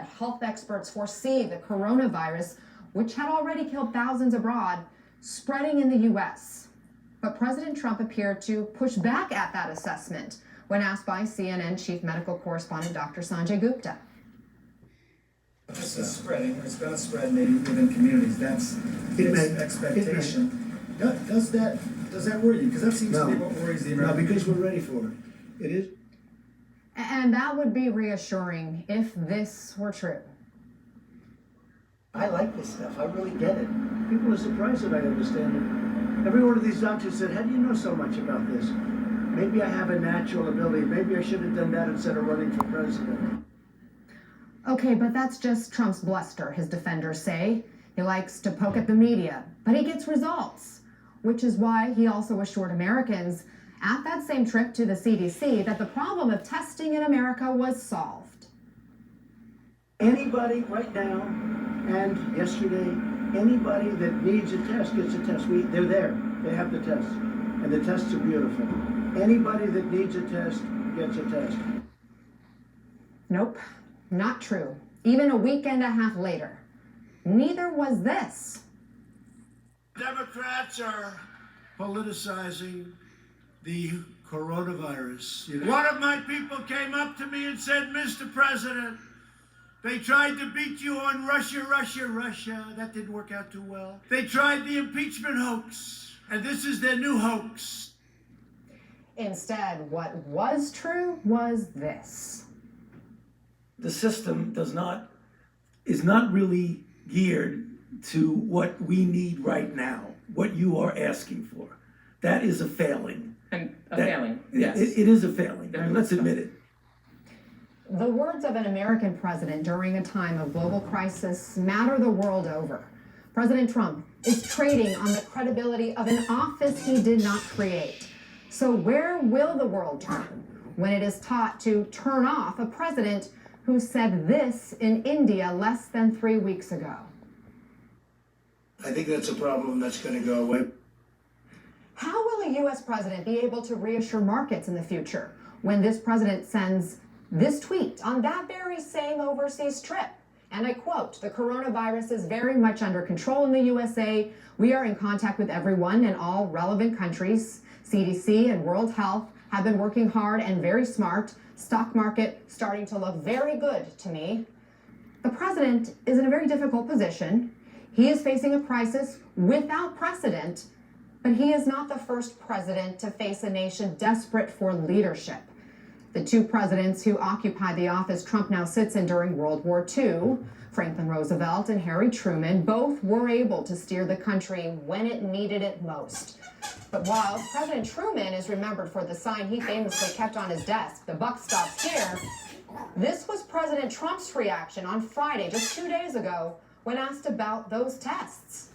that health experts foresee the coronavirus, which had already killed thousands abroad, spreading in the U.S. But President Trump appeared to push back at that assessment when asked by CNN chief medical correspondent Dr. Sanjay Gupta. This is spreading. It's going to spread maybe within communities. That's his expectation. Does that worry you? Because that seems to be what worries the American. No, because we're ready for it. It is. And that would be reassuring if this were true. I like this stuff. I really get it. People are surprised that I understand it. Every one of these doctors said, how do you know so much about this? Maybe I have a natural ability. Maybe I should have done that instead of running for president. Okay, but that's just Trump's bluster, his defenders say. He likes to poke at the media, but he gets results, which is why he also assured Americans at that same trip to the CDC that the problem of testing in America was solved. Anybody right now and yesterday, anybody that needs a test gets a test. They're there. They have the tests. And the tests are beautiful. Anybody that needs a test gets a test. Nope, not true. Even a week and a half later. Neither was this. Democrats are politicizing the coronavirus. One of my people came up to me and said, Mr. President, they tried to beat you on Russia. That didn't work out too well. They tried the impeachment hoax, and this is their new hoax. Instead, what was true was this. The system is not really geared to what we need right now, what you are asking for. That is a failing. And failing, yes. It is a failing. I mean, let's admit it. The words of an American president during a time of global crisis matter the world over. President Trump is trading on the credibility of an office he did not create. So where will the world turn when it is taught to turn off a president who said this in India less than 3 weeks ago? I think that's a problem that's going to go away. How will a U.S. president be able to reassure markets in the future when this president sends this tweet on that very same overseas trip? And I quote, "The coronavirus is very much under control in the USA. We are in contact with everyone in all relevant countries. CDC and World Health have been working hard and very smart. Stock market starting to look very good to me." The president is in a very difficult position. He is facing a crisis without precedent, but he is not the first president to face a nation desperate for leadership. The two presidents who occupied the office Trump now sits in during World War II, Franklin Roosevelt and Harry Truman, both were able to steer the country when it needed it most. But while President Truman is remembered for the sign he famously kept on his desk, "The buck stops here," this was President Trump's reaction on Friday, just 2 days ago, when asked about those tests.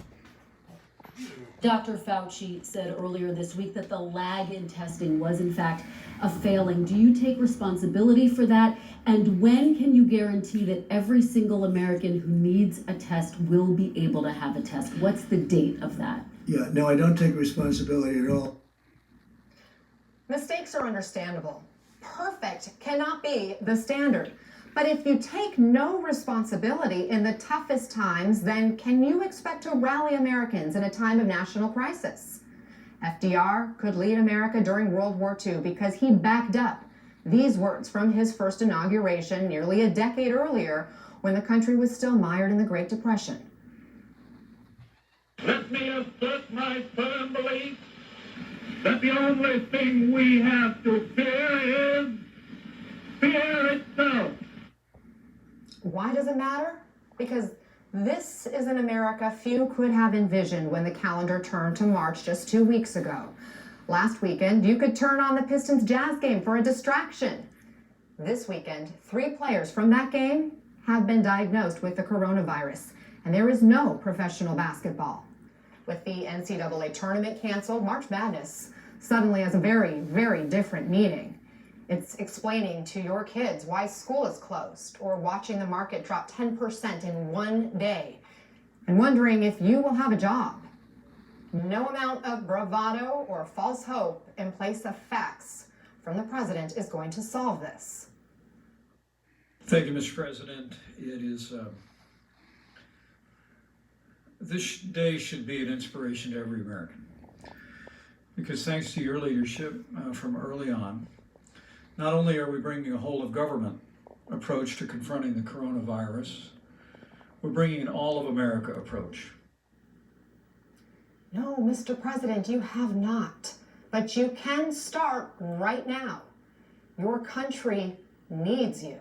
Dr. Fauci said earlier this week that the lag in testing was in fact a failing. Do you take responsibility for that? And when can you guarantee that every single American who needs a test will be able to have a test? What's the date of that? Yeah, no, I don't take responsibility at all. Mistakes are understandable. Perfect cannot be the standard. But if you take no responsibility in the toughest times, then can you expect to rally Americans in a time of national crisis? FDR could lead America during World War II because he backed up these words from his first inauguration nearly a decade earlier when the country was still mired in the Great Depression. Let me assert my firm belief that the only thing we have to fear is fear itself. Why does it matter? Because this is an America few could have envisioned when the calendar turned to March just 2 weeks ago. Last weekend, you could turn on the Pistons Jazz game for a distraction. This weekend, 3 players from that game have been diagnosed with the coronavirus, and there is no professional basketball. With the NCAA tournament canceled, March Madness suddenly has a very, very different meaning. It's explaining to your kids why school is closed or watching the market drop 10% in 1 day and wondering if you will have a job. No amount of bravado or false hope in place of facts from the president is going to solve this. Thank you, Mr. President. It is, this day should be an inspiration to every American. Because thanks to your leadership from early on, not only are we bringing a whole of government approach to confronting the coronavirus, we're bringing an all of America approach. No, Mr. President, you have not. But you can start right now. Your country needs you.